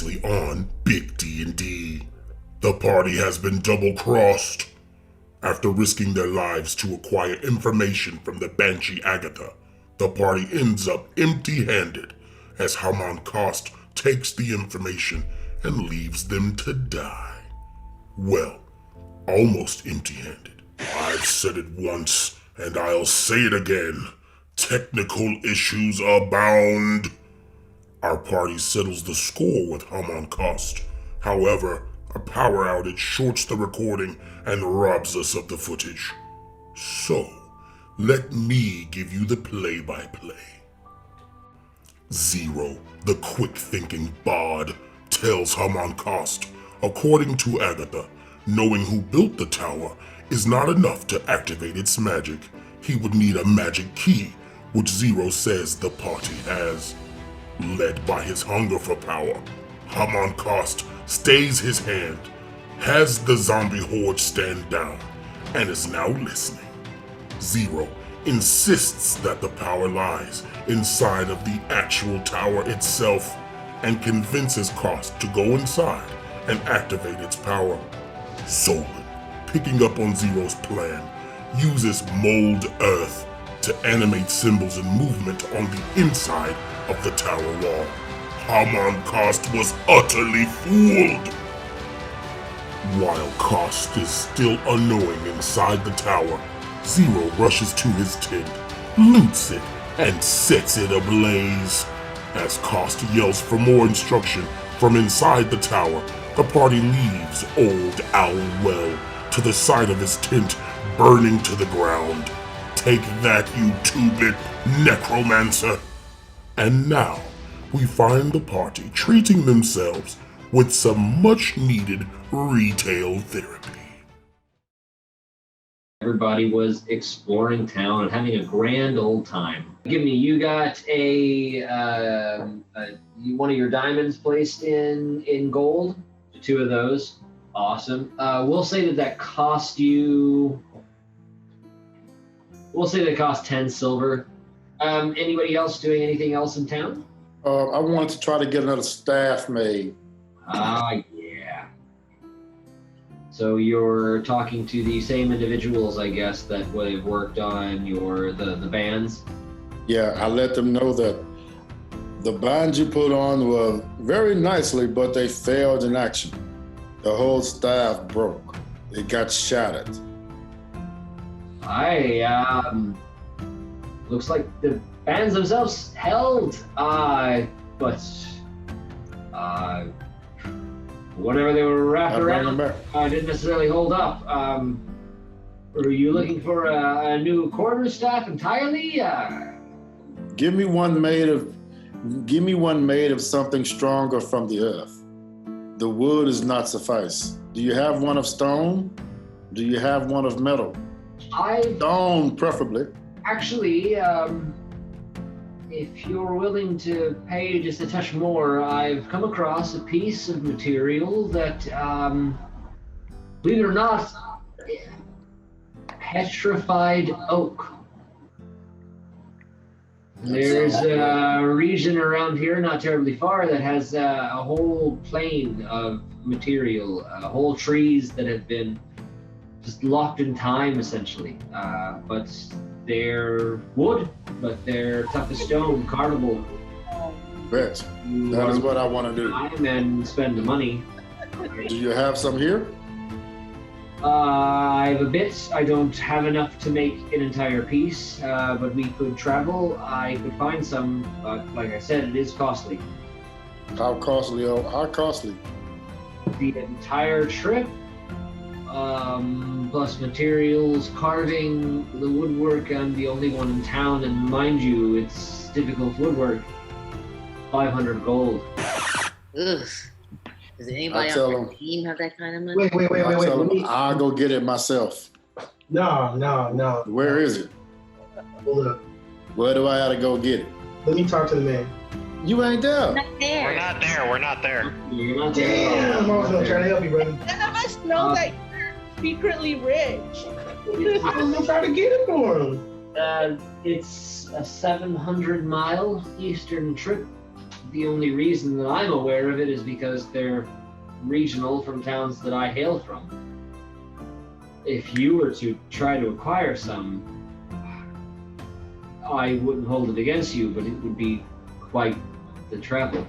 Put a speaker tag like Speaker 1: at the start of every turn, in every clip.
Speaker 1: Previously on BigD&D. The party has been double-crossed. After risking their lives to acquire information from the Banshee Agatha, the party ends up empty-handed as Haman Kost takes the information and leaves them to die. Well, almost empty-handed. I've said it once, and I'll say it again. Technical issues abound. Our party settles the score with Haman Kost. However, a power outage shorts the recording and robs us of the footage. So, let me give you the play-by-play. Zero, the quick-thinking bard, tells Haman Kost, according to Agatha, knowing who built the tower is not enough to activate its magic. He would need a magic key, which Zero says the party has. Led by his hunger for power, Haman Kost stays his hand, has the zombie horde stand down, and is now listening. Zero insists that the power lies inside of the actual tower itself, and convinces Kost to go inside and activate its power. Xolen, picking up on Zero's plan, uses mold earth to animate symbols and movement on the inside of the tower wall. Haman Kost was utterly fooled. While Kost is still annoying inside the tower, Zero rushes to his tent, loots it, and sets it ablaze. As Kost yells for more instruction from inside the tower, the party leaves Old Owlwell to the side of his tent, burning to the ground. Take that, you two-bit necromancer! And now, we find the party treating themselves with some much-needed retail therapy.
Speaker 2: Everybody was exploring town and having a grand old time. Gibnea, you got one of your diamonds placed in gold. 2 of those. Awesome. We'll say that cost you... We'll say that cost 10 silver. Anybody else doing anything else in town?
Speaker 3: I wanted to try to get another staff made.
Speaker 2: Yeah. So you're talking to the same individuals, I guess, that would have worked on the bands?
Speaker 3: Yeah, I let them know that the bands you put on were very nicely, but they failed in action. The whole staff broke. It got shattered.
Speaker 2: Looks like the bands themselves held, but whatever they were wrapped around didn't necessarily hold up. Were you looking for a new quarterstaff entirely?
Speaker 3: Give me one made of something stronger from the earth. The wood is not suffice. Do you have one of stone? Do you have one of metal? Stone, preferably.
Speaker 2: Actually, if you're willing to pay just a touch more, I've come across a piece of material that, believe it or not, petrified oak. There's a region around here, not terribly far, that has a whole plain of material, whole trees that have been just locked in time, essentially. But they're wood, but they're tough as stone, carvable.
Speaker 3: Bet. That is what I want to do.
Speaker 2: Time and spend the money.
Speaker 3: Do you have some here?
Speaker 2: I have a bit. I don't have enough to make an entire piece, but we could travel. I could find some, but like I said, it is costly.
Speaker 3: How costly? How costly?
Speaker 2: The entire trip, plus materials, carving, the woodwork. I'm the only one in town, and mind you, it's difficult woodwork. 500 gold.
Speaker 4: Ugh. Does anybody on the team have that kind of money?
Speaker 3: Wait. I'll go get it myself.
Speaker 5: No.
Speaker 3: Where is it?
Speaker 5: Hold up.
Speaker 3: Where do I have to go get it?
Speaker 5: Let me talk to the man.
Speaker 3: You ain't there.
Speaker 4: Not there.
Speaker 6: We're not there.
Speaker 2: You're not there.
Speaker 5: Damn, I was trying to help you, brother.
Speaker 7: None of us know that you're secretly rich.
Speaker 5: I'm gonna try to get it for him.
Speaker 2: It's a 700-mile eastern trip. the only reason that I'm aware of it is because they're regional from towns that I hail from. If you were to try to acquire some, I wouldn't hold it against you, but it would be quite the travel.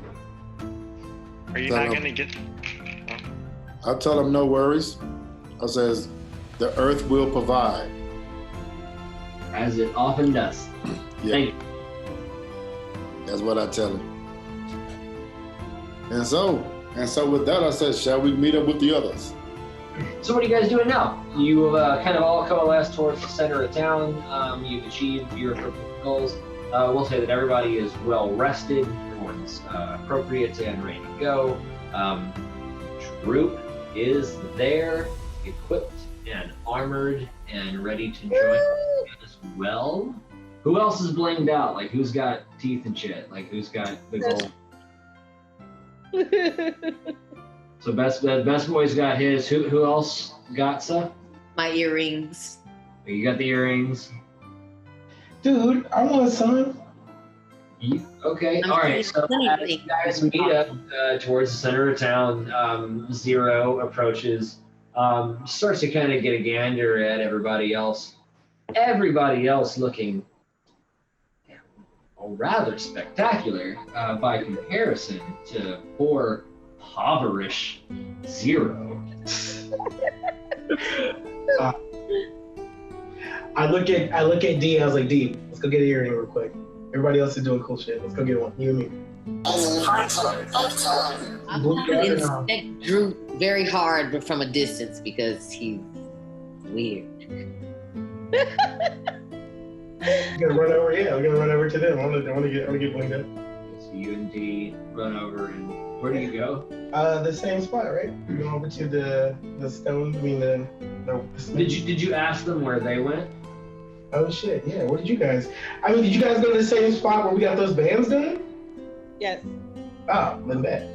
Speaker 6: Are you not gonna get?
Speaker 3: I'll tell them no worries. I says, the earth will provide.
Speaker 2: As it often does.
Speaker 3: Yeah.
Speaker 2: Thank you.
Speaker 3: That's what I tell him. And so with that, I said, shall we meet up with the others?
Speaker 2: So what are you guys doing now? You kind of all coalesce towards the center of town. You've achieved your goals. We'll say that everybody is well rested. Everyone's appropriate and ready to go. Troop is there, equipped and armored and ready to join as well. Who else is blinged out? Like, who's got teeth and shit? Like, who's got the gold? So best boy's got his. Who else got stuff?
Speaker 4: My earrings.
Speaker 2: You got the earrings.
Speaker 5: Dude, I want some.
Speaker 2: Okay, all right. So as you guys meet up towards the center of town, Zero approaches, starts to kind of get a gander at everybody else. Everybody else looking rather spectacular by comparison to poor, impoverished Zero.
Speaker 5: I look at D. I was like, D, let's go get an earring real quick. Everybody else is doing cool shit. Let's go get one. You and me.
Speaker 4: I'm gonna inspect Drew very hard, but from a distance because he's weird.
Speaker 5: We're gonna run over. Yeah, we're gonna run over to them. I want to get blinged up.
Speaker 2: So you and D run over, and where do you go?
Speaker 5: The same spot, right? We're going over to the stone. I mean the
Speaker 2: Did you ask them where they went?
Speaker 5: Oh shit, yeah. Where did you guys? I mean, did you guys go to the same spot where we got those bands done?
Speaker 7: Yes.
Speaker 5: Oh, then bet.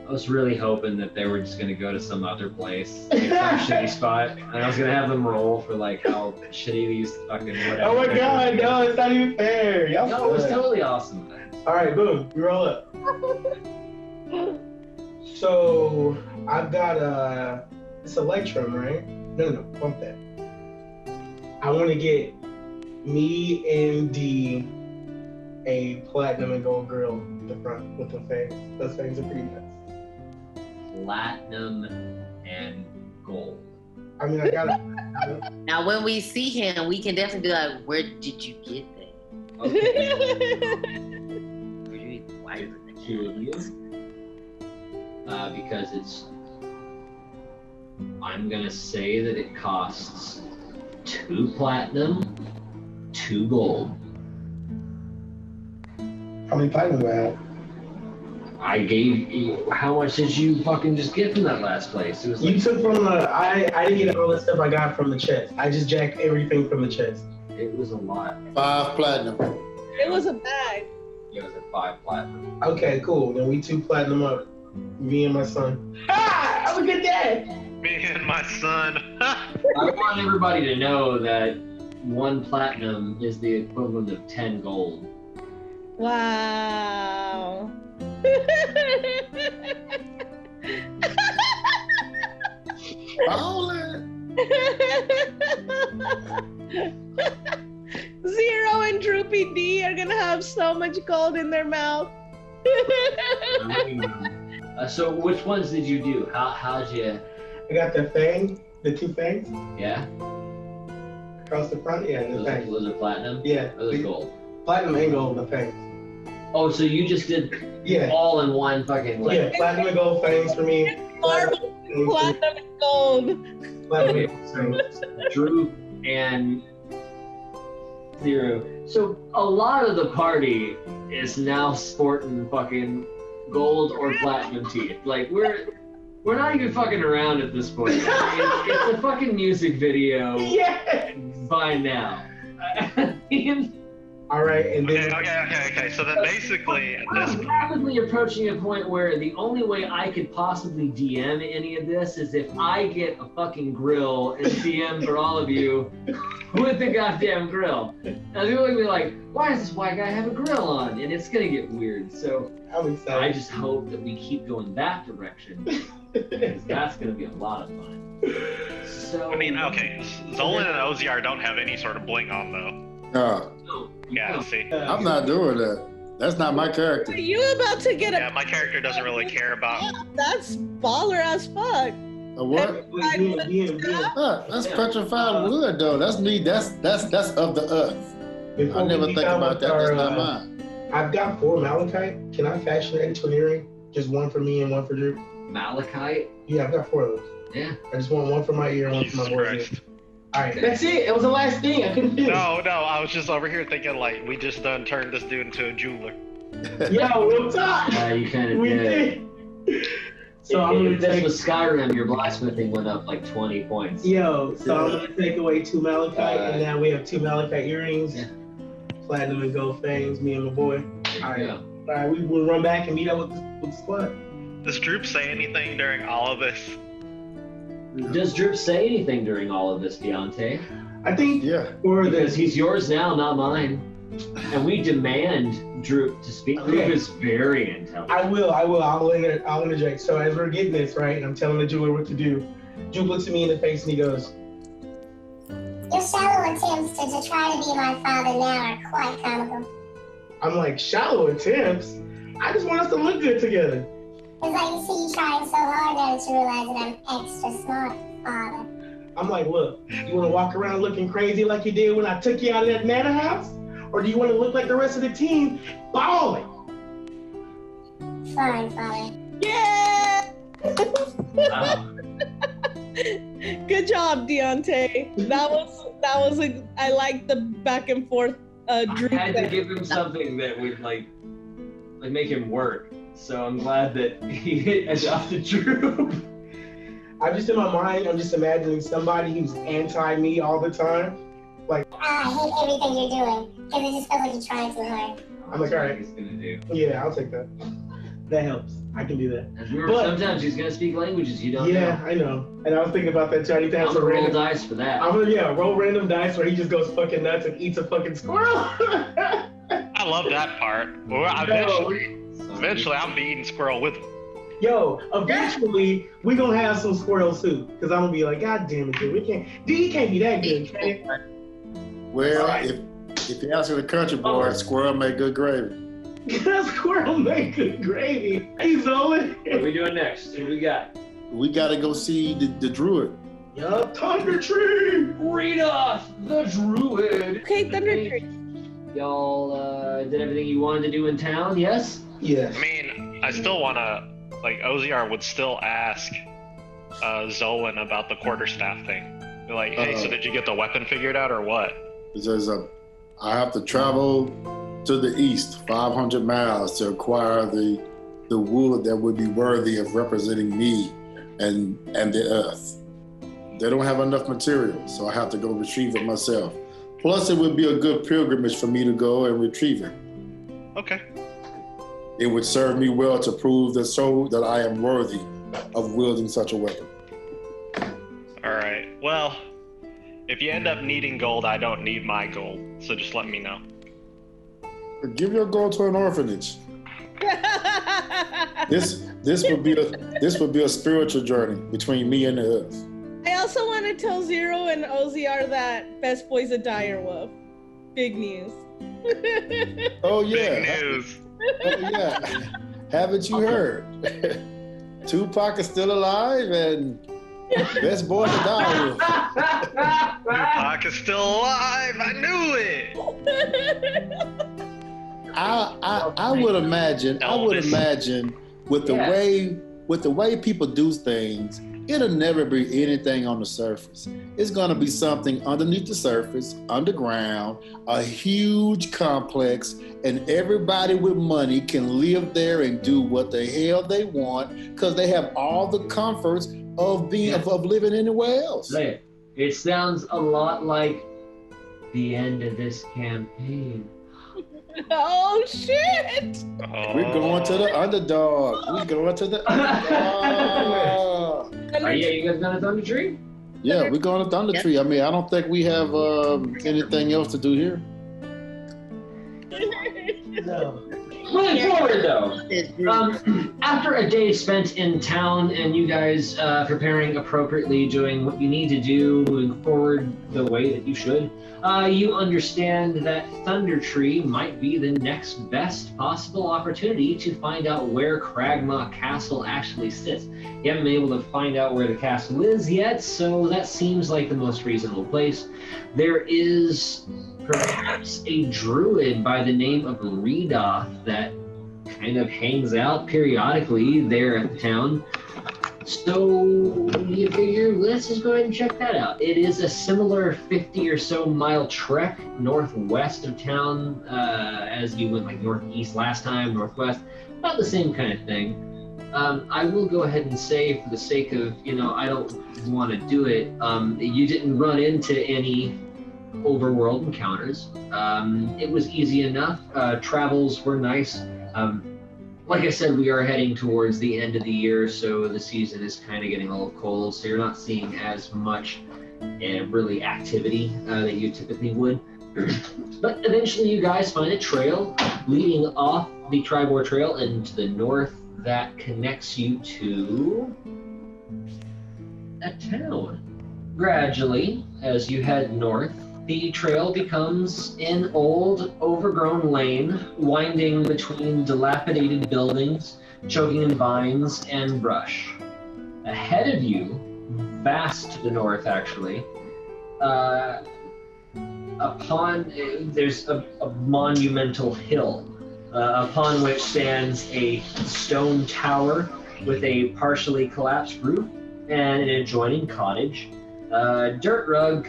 Speaker 2: I was really hoping that they were just gonna go to some other place, like some shitty spot, and I was gonna have them roll for like how shitty these fucking whatever.
Speaker 5: Oh my god, no, it's not even fair. Y'all
Speaker 2: No, it was totally awesome.
Speaker 5: All right, boom, we roll up. So I've got it's Electrum, right? No, bump that. I want to get me and D a platinum and gold girl at the front with the fangs. Those fangs are pretty nuts.
Speaker 2: Platinum and gold.
Speaker 5: I mean, I got it.
Speaker 4: Now, when we see him, we can definitely be like, "Where did you get that?
Speaker 2: Okay.
Speaker 4: Why is it
Speaker 2: Two of you. Because it's. I'm gonna say that it costs 2 platinum, 2 gold.
Speaker 5: How many platinum do I have?
Speaker 2: I gave you. How much did you fucking just get from that last place? It was like,
Speaker 5: You took from the. I didn't get all the stuff I got from the chest. I just jacked everything from the chest.
Speaker 2: it was a lot.
Speaker 3: 5 platinum.
Speaker 7: It was a bag.
Speaker 2: It was at 5 platinum.
Speaker 5: Okay, cool. Then we 2 platinum up. Me and my son. Ah, I'm a good dad.
Speaker 6: Me and my son.
Speaker 2: I want everybody to know that 1 platinum is the equivalent of 10 gold.
Speaker 7: Wow. Zero and Droopy D are gonna have so much gold in their mouth.
Speaker 2: So which ones did you do? How'd you?
Speaker 5: I got the fang, the 2 fangs
Speaker 2: Yeah.
Speaker 5: across the front. Yeah, the fangs.
Speaker 2: Those are platinum.
Speaker 5: Yeah,
Speaker 2: Those are gold.
Speaker 5: platinum and gold, the fangs.
Speaker 2: Oh, so you just did
Speaker 5: Yeah,
Speaker 2: all in one fucking. Like,
Speaker 5: yeah, platinum and gold fangs for me.
Speaker 7: Marble, platinum, and gold.
Speaker 5: Platinum and gold fangs.
Speaker 2: Drew and Zero. So a lot of the party is now sporting fucking gold or platinum teeth. Like we're not even fucking around at this point. It's a fucking music video
Speaker 5: Yeah.
Speaker 2: by now.
Speaker 5: All right, and then
Speaker 6: Okay. So then basically at this
Speaker 2: I'm
Speaker 6: point,
Speaker 2: rapidly approaching a point where the only way I could possibly DM any of this is if I get a fucking grill and DM for all of you with the goddamn grill. Now people are gonna be like, why does this white guy have a grill on? And it's gonna get weird. So
Speaker 5: I'm excited.
Speaker 2: I just hope that we keep going that direction because that's gonna be a lot of fun. So
Speaker 6: I mean, okay, Xolen and Oziar don't have any sort of bling on though. Yeah, see.
Speaker 3: I'm not doing that. That's not my character.
Speaker 7: Are you about to get
Speaker 6: Yeah, my character doesn't really care about.
Speaker 7: That's baller as fuck.
Speaker 3: A what? That's petrified wood, though. That's me. That's of the earth. I never think about that. That's not mine.
Speaker 5: I've got 4 malachite. Can I fashion that into an earring? Just one for me and one for Drew.
Speaker 2: Malachite?
Speaker 5: Yeah, I've got 4 of those.
Speaker 2: Yeah.
Speaker 5: I just want one for my ear and one for
Speaker 6: Jesus
Speaker 5: my voice.
Speaker 6: Christ.
Speaker 5: All right, that's it. It was the last thing. I couldn't finish.
Speaker 6: No, I was just over here thinking like we just done turned this dude into a jeweler.
Speaker 5: Yo, real talk.
Speaker 2: Yeah, you kind of
Speaker 5: We
Speaker 2: did.
Speaker 5: did.
Speaker 2: So I'm gonna this with Skyrim, your blacksmithing went up like 20 points.
Speaker 5: Yo, so I'm gonna take away 2 malachite, and now we have 2 malachite earrings,
Speaker 2: Yeah.
Speaker 5: platinum and gold fangs. Me and my boy.
Speaker 2: There
Speaker 5: All
Speaker 2: you
Speaker 5: right,
Speaker 2: go.
Speaker 5: all right. We will run back and meet up with the squad.
Speaker 6: Does Droop say anything during all of this?
Speaker 2: Does Droop say anything during all of this, DeAnte?
Speaker 5: I think
Speaker 3: Yeah.
Speaker 5: for
Speaker 2: Because
Speaker 5: the
Speaker 2: he's yours now, not mine. And we demand Droop to speak. Droop
Speaker 5: Okay.
Speaker 2: is very intelligent.
Speaker 5: I will. I'll interject. So as we're getting this right, and I'm telling the jeweler what to do, Jupe looks at me in the face and he goes,
Speaker 8: Your shallow attempts to try to be my father now are quite comical.
Speaker 5: I'm like, shallow attempts? I just want us to look good together.
Speaker 8: It's like you see you trying so hard now that you realize that I'm extra smart, father.
Speaker 5: I'm like, look, you want to walk around looking crazy like you did when I took you out of that manor house? Or do you want to look like the rest of the team, balling?
Speaker 8: Fine, father.
Speaker 7: Yeah!
Speaker 2: Wow.
Speaker 7: Good job, DeAnte. That was a. I like the back and forth. Drew
Speaker 2: I had to give him something that would like make him work. So I'm glad that he adopted Droop.
Speaker 5: I'm just in my mind, I'm just imagining somebody who's anti me all the time. Like,
Speaker 8: I hate everything you're doing because it just feels like you're trying too hard.
Speaker 5: I'm like, all right.
Speaker 2: He's gonna do.
Speaker 5: Yeah, I'll take that. That helps. I can do that.
Speaker 2: And remember,
Speaker 5: But-
Speaker 2: sometimes he's gonna speak languages you don't
Speaker 5: Yeah,
Speaker 2: know.
Speaker 5: I know. And I was thinking about that too. I need to have
Speaker 2: I'm
Speaker 5: some
Speaker 2: gonna roll
Speaker 5: random.
Speaker 2: dice for that.
Speaker 5: I'm gonna roll random dice where he just goes fucking nuts and eats a fucking squirrel.
Speaker 6: I love that part. Well, eventually I'll be eating squirrel with him.
Speaker 5: Yo, eventually we gonna have some squirrel soup because I'm gonna be like, God damn it, dude, we can't. Dude, he can't be that good, can it?
Speaker 3: Well,
Speaker 5: Right.
Speaker 3: if you ask the country boy, squirrel make good gravy.
Speaker 5: Squirrel make good gravy. Hey, Zoe.
Speaker 2: What are we doing next? What do we got?
Speaker 3: We gotta go see the druid.
Speaker 5: Yup, Thunder Tree.
Speaker 2: Reidoth the Druid.
Speaker 7: Okay, Thunder Tree.
Speaker 2: Y'all did everything you wanted to do in town, yes?
Speaker 5: Yeah.
Speaker 6: I mean, I still wanna like Oziar would still ask Xolen about the quarterstaff thing. Be like, hey, so did you get the weapon figured out or what?
Speaker 3: It says I have to travel to the east 500 miles to acquire the wood that would be worthy of representing me and the earth. They don't have enough material, so I have to go retrieve it myself. Plus, it would be a good pilgrimage for me to go and retrieve it.
Speaker 6: Okay.
Speaker 3: It would serve me well to prove that I am worthy of wielding such a weapon.
Speaker 6: All right. Well, if you end up needing gold, I don't need my gold, so just let me know.
Speaker 3: Give your gold to an orphanage. This would be a spiritual journey between me and the earth.
Speaker 7: I also want to tell Zero and Oziar that Best Boy's a dire wolf. Big news.
Speaker 3: Oh yeah.
Speaker 6: Big news.
Speaker 3: Oh yeah. Haven't you heard? Tupac is still alive and Best Boy to die with.
Speaker 6: Tupac is still alive. I knew it.
Speaker 3: I would imagine with the way people do things, it'll never be anything on the surface. It's gonna be something underneath the surface, underground, a huge complex, and everybody with money can live there and do what the hell they want because they have all the comforts of living anywhere else.
Speaker 2: It sounds a lot like the end of this campaign.
Speaker 7: Oh shit!
Speaker 3: We're going to the underdog. We're going to the underdog.
Speaker 2: Yeah, you guys got a thunder tree?
Speaker 3: Yeah, we're going to Thunder Tree. I mean, I don't think we have anything else to do here.
Speaker 5: No.
Speaker 2: Moving forward, though, after a day spent in town and you guys preparing appropriately, doing what you need to do, moving forward the way that you should, you understand that Thunder Tree might be the next best possible opportunity to find out where Cragmaw Castle actually sits. You haven't been able to find out where the castle is yet, so that seems like the most reasonable place. There is perhaps a druid by the name of Reidoth that kind of hangs out periodically there at the town. So you figure, let's just go ahead and check that out. It is a similar 50 or so mile trek northwest of town as you went like northeast last time, northwest, about the same kind of thing. I will go ahead and say, for the sake of, I don't want to do it, you didn't run into any overworld encounters. It was easy enough. Travels were nice. Like I said, we are heading towards the end of the year, so the season is kind of getting a little cold, so you're not seeing as much really activity that you typically would. But eventually you guys find a trail leading off the Tribor Trail and to the north that connects you to a town. Gradually, as you head north, the trail becomes an old, overgrown lane winding between dilapidated buildings, choking in vines and brush. Ahead of you, vast to the north actually, there's a monumental hill upon which stands a stone tower with a partially collapsed roof and an adjoining cottage. A dirt road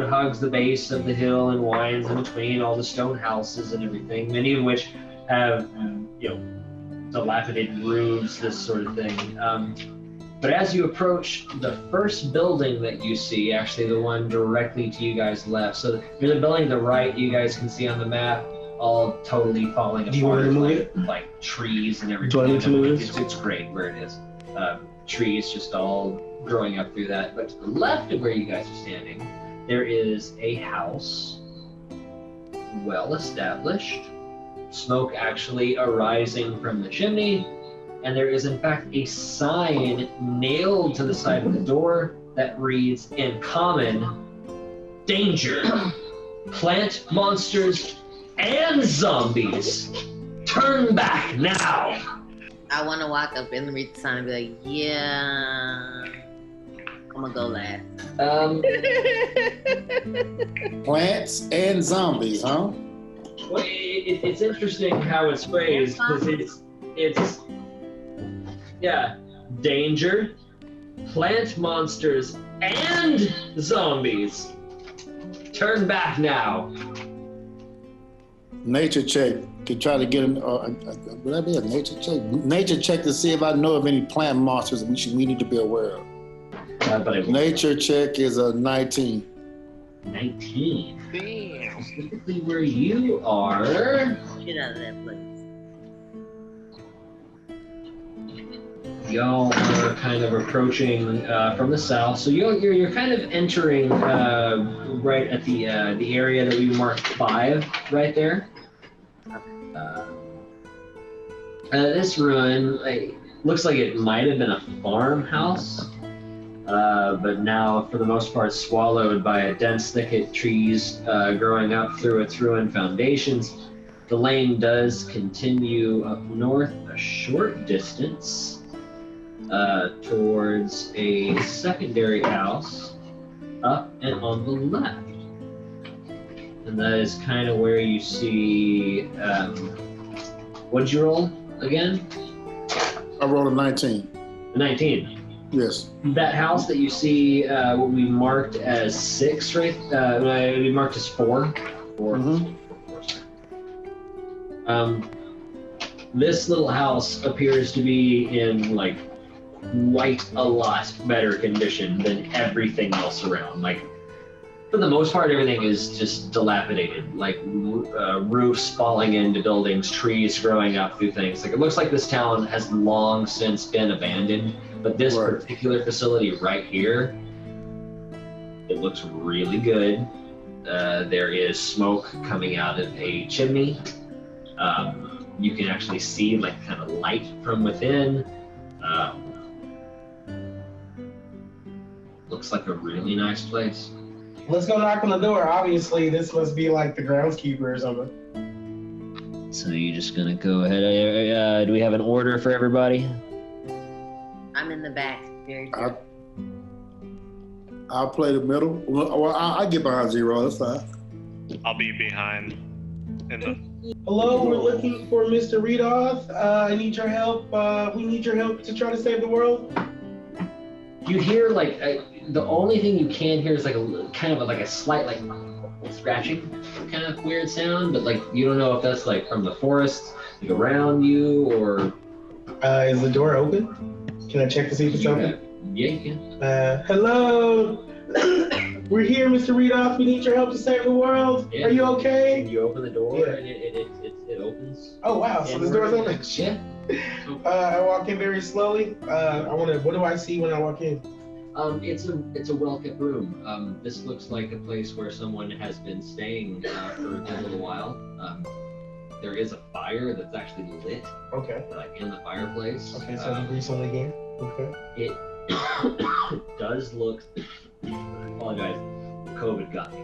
Speaker 2: hugs the base of the hill and winds in between all the stone houses and everything, many of which have, dilapidated roofs, this sort of thing. But as you approach the first building that you see, actually the one directly to you guys left, so there's a building to the right you guys can see on the map, all totally falling apart.
Speaker 5: Do you want to move it?
Speaker 2: Like trees and everything.
Speaker 5: Do I need to move it?
Speaker 2: It's great where it is. Trees just all growing up through that. But to the left of where you guys are standing, there is a house, well established, smoke actually arising from the chimney, and there is in fact a sign nailed to the side of the door that reads in common, "Danger, plant monsters and zombies, turn back now."
Speaker 4: I want to walk up and read the sign and be like, yeah, I'm gonna go last.
Speaker 3: Plants and zombies, huh?
Speaker 2: Well, it's interesting how it's phrased, because it's danger, plant monsters, and zombies. Turn back now.
Speaker 3: Nature check. Could try to get an. Would that be a nature check? Nature check to see if I know of any plant monsters we need to be aware of. Nature check is a 19.
Speaker 2: 19.
Speaker 6: Damn.
Speaker 2: Specifically where you are.
Speaker 4: Get out of that place.
Speaker 2: Y'all are kind of approaching from the south, so you're kind of entering right at the area that we marked 5 right there. This ruin looks like it might have been a farmhouse, but now for the most part swallowed by a dense thicket, trees growing up through its ruined foundations. The lane does continue up north a short distance towards a secondary house up and on the left. And that is kind of where you see, what'd you roll again?
Speaker 3: I rolled a 19.
Speaker 2: A 19.
Speaker 3: Yes.
Speaker 2: That house that you see, what we marked as 6, right? We marked as 4. 4.
Speaker 3: Mhm.
Speaker 2: This little house appears to be in quite a lot better condition than everything else around. For the most part, everything is just dilapidated, like roofs falling into buildings, trees growing up through things. Like it looks like this town has long since been abandoned, but this particular facility right here, it looks really good. There is smoke coming out of a chimney. You can actually see like kind of light from within. Looks like a really nice place.
Speaker 5: Let's go knock on the door. Obviously, this must be like the groundskeeper or something.
Speaker 2: So you're just gonna go ahead. Do we have an order for everybody?
Speaker 4: I'm in the back. Very good.
Speaker 3: I'll play the middle. Well, I get behind Zero. That's fine.
Speaker 6: I'll be behind.
Speaker 5: Hello, we're looking for Mr. Reidoth. I need your help. We need your help to try to save the world.
Speaker 2: You hear like the only thing you can hear is like a slight like scratching kind of weird sound, but like you don't know if that's like from the forest like around you or.
Speaker 5: Is the door open? Can I check to see if it's open?
Speaker 2: Yeah, you can.
Speaker 5: Hello. We're here, Mr. Reidoth. We need your help to save the world.
Speaker 2: Yeah.
Speaker 5: Are you okay?
Speaker 2: You open the door and it opens.
Speaker 5: Oh wow! So this door's open.
Speaker 2: Yeah.
Speaker 5: I walk in very slowly. What do I see when I walk in?
Speaker 2: It's a well-kept room. This looks like a place where someone has been staying for a little while. There is a fire that's actually lit.
Speaker 5: Okay.
Speaker 2: Like in the fireplace.
Speaker 5: Okay, so you recently came. Okay.
Speaker 2: It does look. I apologize. COVID got me.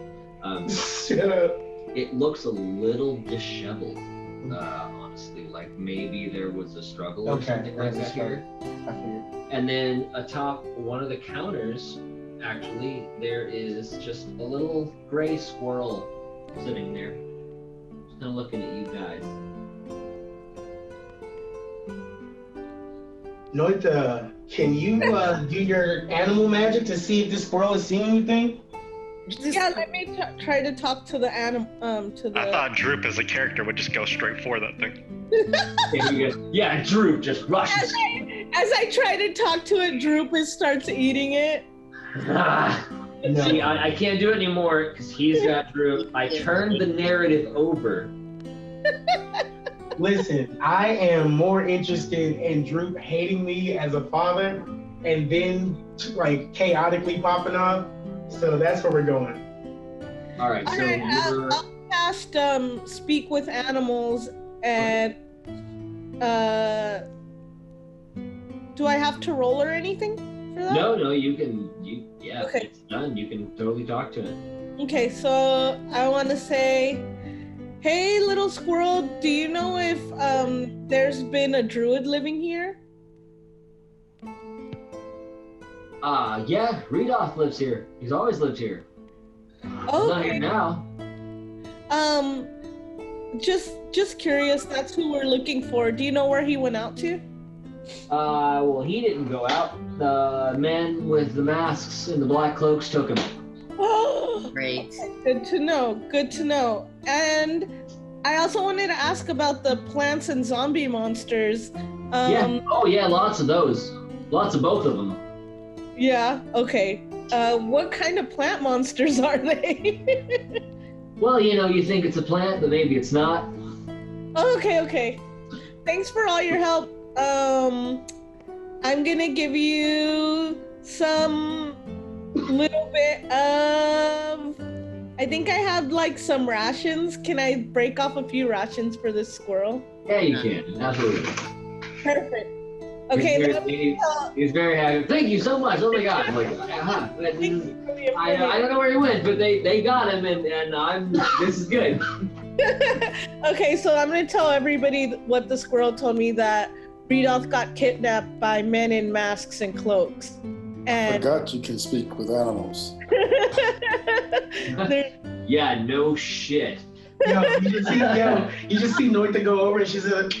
Speaker 5: Shut up.
Speaker 2: It looks a little disheveled. Honestly, like maybe there was a struggle or something like that here.
Speaker 5: I figured.
Speaker 2: And then atop one of the counters, actually, there is just a little gray squirrel sitting there, just kind of looking at you guys.
Speaker 5: Noita, can you do your animal magic to see if this squirrel is seeing anything?
Speaker 7: Yeah, let me try to talk to the animal.
Speaker 6: I thought Droop as a character would just go straight for that thing.
Speaker 2: Yeah, Droop just rushes.
Speaker 7: As I try to talk to it, Droop starts eating it.
Speaker 5: No.
Speaker 2: See, I can't do it anymore because he's got Droop. I turned the narrative over.
Speaker 5: Listen, I am more interested in Droop hating me as a father and then like chaotically popping off. So that's where we're going.
Speaker 2: All right, so
Speaker 7: I'll cast speak with animals and do I have to roll or anything for that?
Speaker 2: No, you can.
Speaker 7: Okay.
Speaker 2: It's done. You can totally talk to it.
Speaker 7: Okay, so I want to say, hey, little squirrel, do you know if there's been a druid living here?
Speaker 2: Yeah, Reidoth lives here. He's always lived here. He's not here now.
Speaker 7: Just curious, that's who we're looking for. Do you know where he went out to?
Speaker 2: Well, he didn't go out. The men with the masks and the black cloaks took him.
Speaker 7: Oh,
Speaker 4: Great.
Speaker 7: good to know. And I also wanted to ask about the plants and zombie monsters.
Speaker 2: Yeah. Oh, yeah, lots of those. Lots of both of them.
Speaker 7: Yeah, okay. What kind of plant monsters are they?
Speaker 2: Well, you think it's a plant, but maybe it's not.
Speaker 7: Okay. Thanks for all your help. I'm gonna give you some little bit of... I think I have like some rations. Can I break off a few rations for this squirrel?
Speaker 2: Yeah, you can. Absolutely.
Speaker 7: Perfect. Okay,
Speaker 2: he's very happy. Thank you so much. Oh my God. Like, I don't know where he went, but they got him, and this is good.
Speaker 7: Okay, so I'm gonna tell everybody what the squirrel told me, that Reidoth got kidnapped by men in masks and cloaks. And
Speaker 3: Forgot you can speak with animals.
Speaker 2: Yeah, no shit.
Speaker 5: You just see Noita go over and she's like,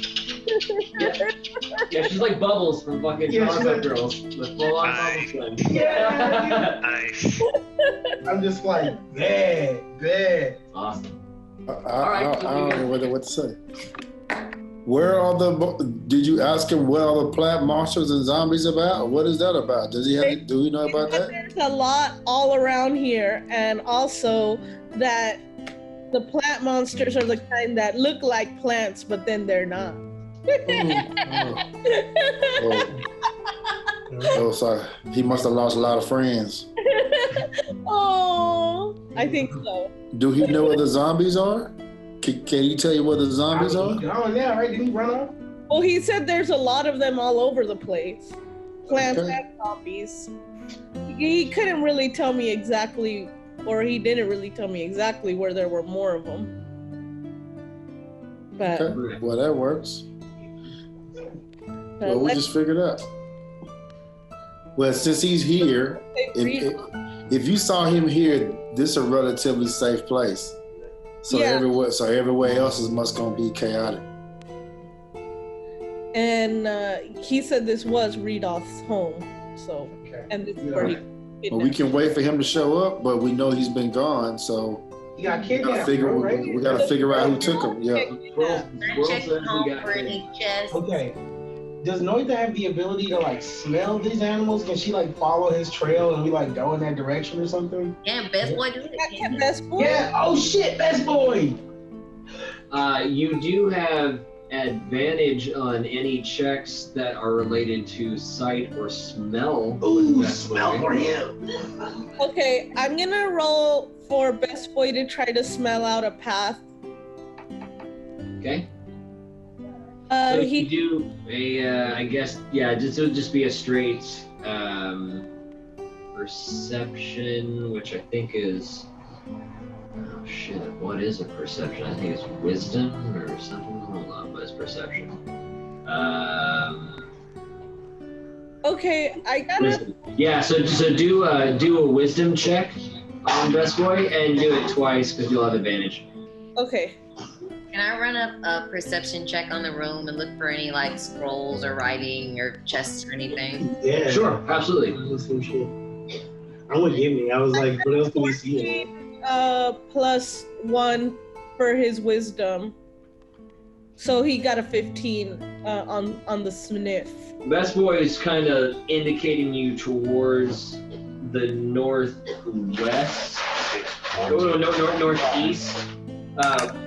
Speaker 2: Yeah, she's like Bubbles from fucking Powerpuff Girls. With full-on
Speaker 6: Nice.
Speaker 2: Bubbles thing.
Speaker 5: yeah.
Speaker 6: Nice.
Speaker 5: I'm just like, bad.
Speaker 2: Awesome.
Speaker 3: I don't know what to say. Where are did you ask him what are the plant monsters and zombies about? What is that about? Do we know about that?
Speaker 7: There's a lot all around here, and also that the plant monsters are the kind that look like plants, but then they're not.
Speaker 3: Oh, sorry. He must have lost a lot of friends.
Speaker 7: Oh, I think so.
Speaker 3: Do he know where the zombies are? Can he tell you where the zombies are?
Speaker 5: Oh, yeah, right? Did he run off?
Speaker 7: Well, he said there's a lot of them all over the place. Plants and zombies. He couldn't really tell me exactly, or he didn't really tell me exactly where there were more of them. But
Speaker 3: Okay. Well, that works. Well, we just figured out. Well, since he's here, if you saw him here, this is a relatively safe place. So everywhere else is must gonna be chaotic.
Speaker 7: And he said this was Reidoth's home. So, and this is where he.
Speaker 3: Well, we can wait for him to show up, but we know he's been gone, so
Speaker 5: he got kidnapped.
Speaker 3: we gotta figure out who took him. Yeah.
Speaker 4: Checking home for any chests.
Speaker 5: Okay. Does Noita have the ability to like smell these animals? Can she like follow his trail and we like go in that direction or something?
Speaker 4: Yeah, Best Boy do it.
Speaker 7: Yeah, Best Boy.
Speaker 5: Yeah. Oh shit, Best Boy.
Speaker 2: You do have advantage on any checks that are related to sight or smell.
Speaker 5: Ooh, smell for him.
Speaker 7: Okay, I'm gonna roll for Best Boy to try to smell out a path.
Speaker 2: Okay. So if
Speaker 7: He
Speaker 2: you do I guess, it'll just be a straight perception, which I think is, oh shit, what is a perception? I think it's wisdom or something. Hold on, what is perception?
Speaker 7: Okay, I gotta.
Speaker 2: Wisdom. Yeah, so do a wisdom check on Best Boy and do it twice because you'll have advantage.
Speaker 7: Okay.
Speaker 4: Can I run a perception check on the room and look for any like scrolls or writing or chests or anything?
Speaker 5: Yeah.
Speaker 2: Sure, absolutely.
Speaker 5: Some shit. I'm with Gibney. I was like, what else do we see?
Speaker 7: +1 for his wisdom. So he got a 15 on the sniff.
Speaker 2: Best Boy is kind of indicating you towards the northwest, northeast.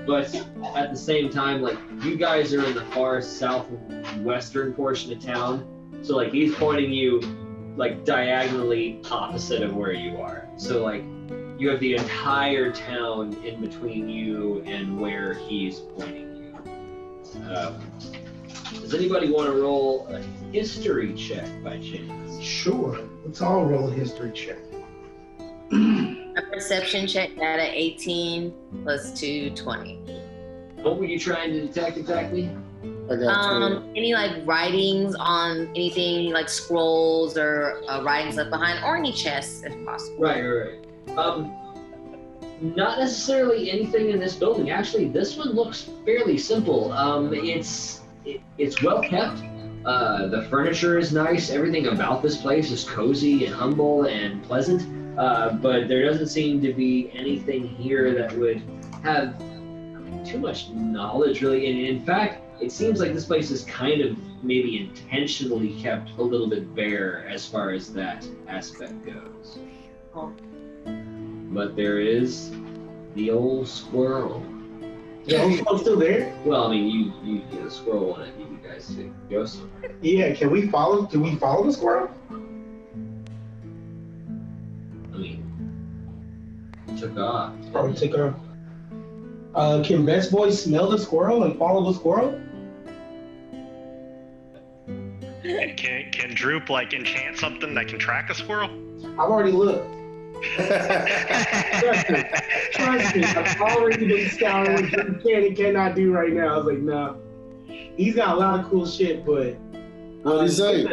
Speaker 2: But at the same time, like, you guys are in the far southwestern portion of town, so like he's pointing you like diagonally opposite of where you are. So like you have the entire town in between you and where he's pointing you. Does anybody want to roll a history check by chance?
Speaker 5: Sure. Let's all roll a history check.
Speaker 4: A perception check at an 18 +2, 20.
Speaker 2: What were you trying to detect exactly?
Speaker 3: I got
Speaker 4: Any like writings on anything like scrolls or writings left behind, or any chests if possible.
Speaker 2: Right. Not necessarily anything in this building. Actually, this one looks fairly simple. It's well kept. The furniture is nice. Everything about this place is cozy and humble and pleasant. But there doesn't seem to be anything here that would have too much knowledge, really. And in fact, it seems like this place is kind of maybe intentionally kept a little bit bare as far as that aspect goes.
Speaker 4: Oh.
Speaker 2: But there is the old squirrel.
Speaker 5: Yeah, I'm still there.
Speaker 2: Well, I mean, you get a squirrel on it. You guys to go somewhere.
Speaker 5: Yeah, can we follow the squirrel?
Speaker 2: I mean, took off.
Speaker 5: Probably took off. Can Best Boy smell the squirrel and follow the squirrel?
Speaker 6: And can Droop like enchant something that can track a squirrel?
Speaker 5: I've already looked. Trust me, I've already been scouting what you can and cannot do right now. I was like, nah. He's got a lot of cool shit, but
Speaker 3: what did he say?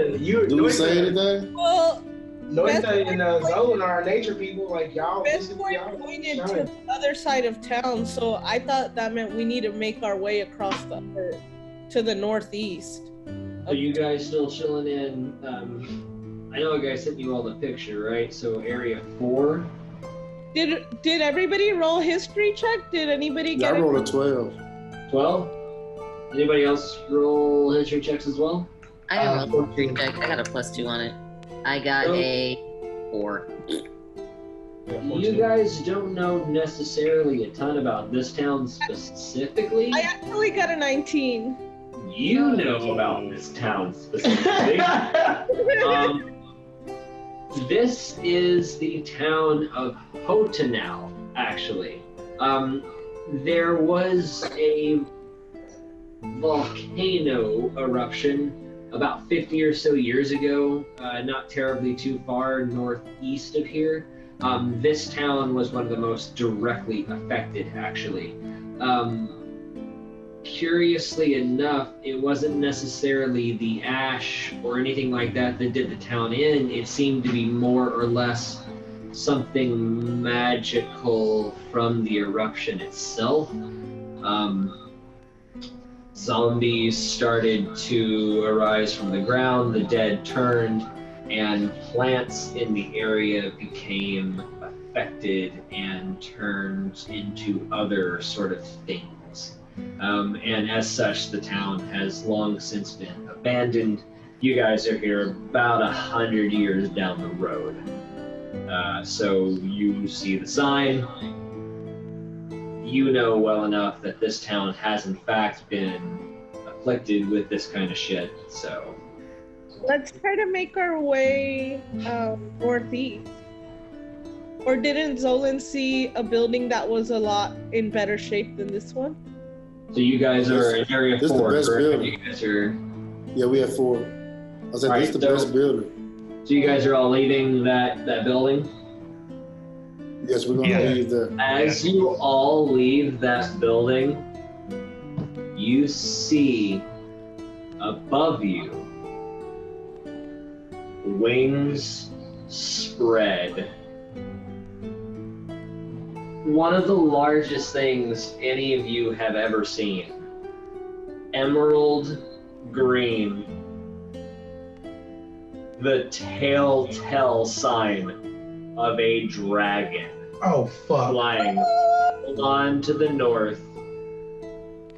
Speaker 3: Do we say anything?
Speaker 7: Well,
Speaker 5: Noita and Xolen are nature people, like y'all.
Speaker 7: Best Boy pointed to the other side of town, so I thought that meant we need to make our way across to the northeast.
Speaker 2: Are you guys still chilling in? I know a guy sent you all the picture, right? So area 4.
Speaker 7: Did everybody roll history check? Did anybody get?
Speaker 3: I rolled a 12.
Speaker 2: 12. Anybody else roll history checks as well?
Speaker 4: I didn't roll a history check. I got a +2 on it. I got a 4.
Speaker 2: You guys don't know necessarily a ton about this town specifically.
Speaker 7: I actually got a 19.
Speaker 2: You know about this town specifically. This is the town of Hotanal, actually. There was a volcano eruption about 50 or so years ago, not terribly too far northeast of here. This town was one of the most directly affected, actually. Curiously enough, it wasn't necessarily the ash or anything like that that did the town in. It seemed to be more or less something magical from the eruption itself. Zombies started to arise from the ground, the dead turned, and plants in the area became affected and turned into other sort of things. And as such, the town has long since been abandoned. You guys are here about 100 years down the road. So you see the sign. You know well enough that this town has in fact been afflicted with this kind of shit, so.
Speaker 7: Let's try to make our way northeast. Or didn't Xolen see a building that was a lot in better shape than this one?
Speaker 2: So you guys are in area 4,
Speaker 3: This is the best
Speaker 2: correct?
Speaker 3: building.
Speaker 2: You guys are,
Speaker 3: Yeah, we have 4. I said,
Speaker 2: All
Speaker 3: this is
Speaker 2: right,
Speaker 3: the
Speaker 2: so-
Speaker 3: best building.
Speaker 2: so you guys are all leaving that building?
Speaker 3: Yes, we're gonna
Speaker 6: Yeah.
Speaker 3: leave that.
Speaker 2: As you all leave that building, you see above you wings spread. One of the largest things any of you have ever seen. Emerald green. The telltale sign of a dragon
Speaker 5: Oh fuck.
Speaker 2: flying on to the north,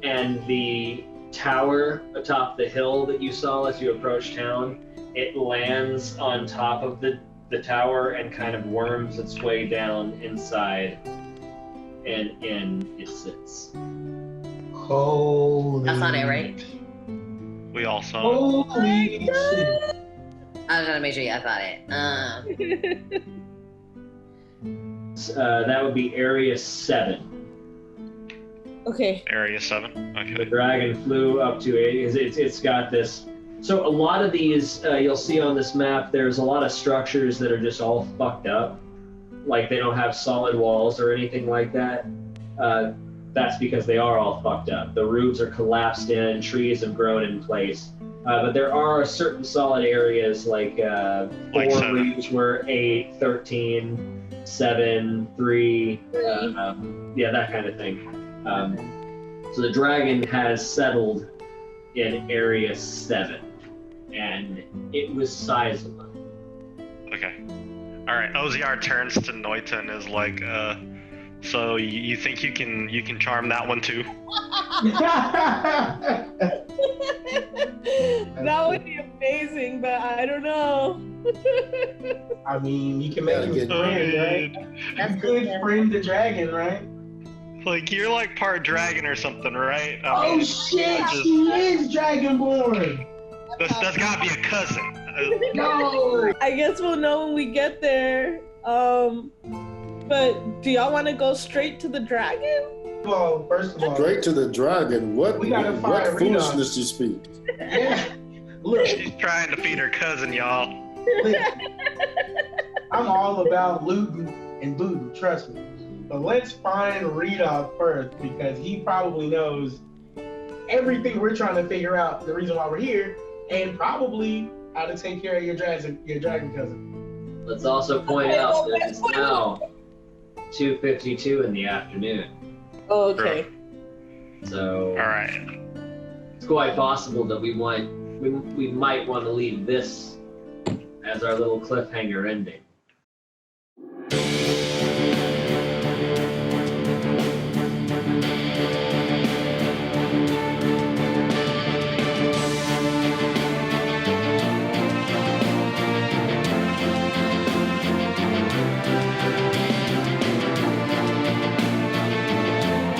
Speaker 2: and the tower atop the hill that you saw as you approached town, it lands on top of the tower and kind of worms its way down inside, and in it sits.
Speaker 5: Holy.
Speaker 4: That's not it, right?
Speaker 6: We all saw it.
Speaker 5: Holy shit.
Speaker 4: I was trying to make sure I thought it.
Speaker 2: That would be Area 7.
Speaker 7: Okay.
Speaker 6: Area 7.
Speaker 2: The
Speaker 6: Okay.
Speaker 2: dragon flew up to it. It's got this. So a lot of these you'll see on this map. There's a lot of structures that are just all fucked up, like they don't have solid walls or anything like that. That's because they are all fucked up. The roofs are collapsed in. Trees have grown in place. But there are certain solid areas like 4
Speaker 6: Like 7.
Speaker 2: roofs were 8, 13, 7, 3, yeah, that kind of thing. So the dragon has settled in Area 7, and it was sizable.
Speaker 6: Okay. All right. Oziar turns to Noita and is like, so you think you can charm that one too?
Speaker 7: That would be amazing, but I don't know.
Speaker 5: I mean, you can make him
Speaker 3: Gotta get-
Speaker 5: friend, right?
Speaker 4: That's
Speaker 5: You could friend the dragon, right?
Speaker 6: Like you're like part dragon or something, right? I
Speaker 5: Oh
Speaker 6: mean,
Speaker 5: shit,
Speaker 6: just-
Speaker 5: she is Dragonborn.
Speaker 6: that's gotta be a cousin.
Speaker 5: No.
Speaker 7: I guess we'll know when we get there. But do y'all want to go straight to the dragon?
Speaker 5: Well, first of all,
Speaker 3: Straight to the dragon. What
Speaker 5: We gotta find
Speaker 3: what
Speaker 5: Reidoth.
Speaker 3: foolishness you speak?
Speaker 5: yeah. Look,
Speaker 6: She's trying to feed her cousin, y'all.
Speaker 5: look, I'm all about looting and booting, trust me. But let's find Reidoth first because he probably knows everything we're trying to figure out, the reason why we're here, and probably how to take care of your dragon cousin.
Speaker 2: Let's also point out that it's now 2:52 in the afternoon.
Speaker 7: Oh, okay.
Speaker 2: So
Speaker 6: All right.
Speaker 2: it's quite possible that we might want to leave this as our little cliffhanger ending.